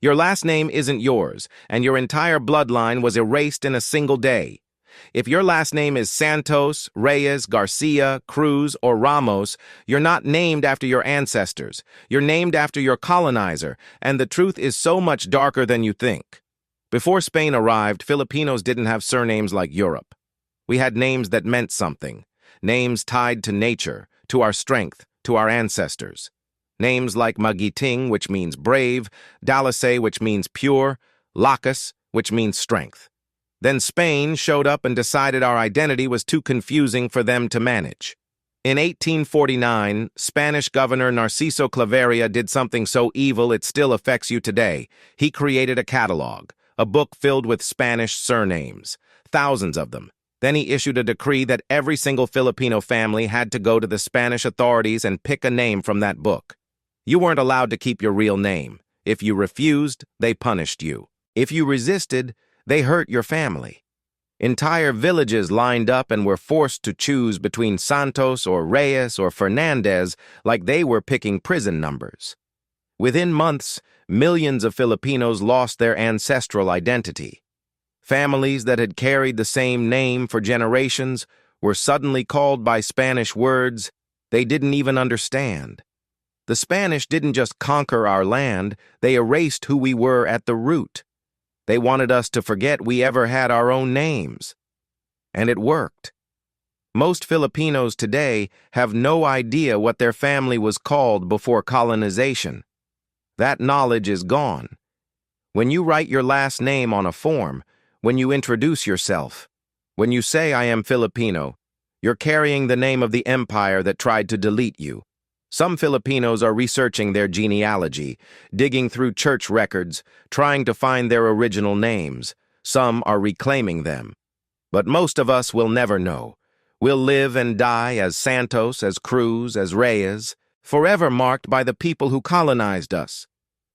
Your last name isn't yours, and your entire bloodline was erased in a single day. If your last name is Santos, Reyes, Garcia, Cruz, or Ramos, you're not named after your ancestors. You're named after your colonizer, and the truth is so much darker than you think. Before Spain arrived, Filipinos didn't have surnames like Europe. We had names that meant something, names tied to nature, to our strength, to our ancestors. Names like Magiting, which means brave, Dalasay, which means pure, Lacus, which means strength. Then Spain showed up and decided our identity was too confusing for them to manage. In 1849, Spanish governor Narciso Claveria did something so evil it still affects you today. He created a catalog, a book filled with Spanish surnames, thousands of them. Then he issued a decree that every single Filipino family had to go to the Spanish authorities and pick a name from that book. You weren't allowed to keep your real name. If you refused, they punished you. If you resisted, they hurt your family. Entire villages lined up and were forced to choose between Santos or Reyes or Fernandez like they were picking prison numbers. Within months, millions of Filipinos lost their ancestral identity. Families that had carried the same name for generations were suddenly called by Spanish words they didn't even understand. The Spanish didn't just conquer our land, they erased who we were at the root. They wanted us to forget we ever had our own names. And it worked. Most Filipinos today have no idea what their family was called before colonization. That knowledge is gone. When you write your last name on a form, when you introduce yourself, when you say I am Filipino, you're carrying the name of the empire that tried to delete you. Some Filipinos are researching their genealogy, digging through church records, trying to find their original names. Some are reclaiming them. But most of us will never know. We'll live and die as Santos, as Cruz, as Reyes, forever marked by the people who colonized us.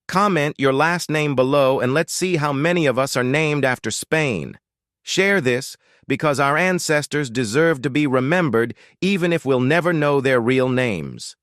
Comment your last name below and let's see how many of us are named after Spain. Share this because our ancestors deserve to be remembered even if we'll never know their real names.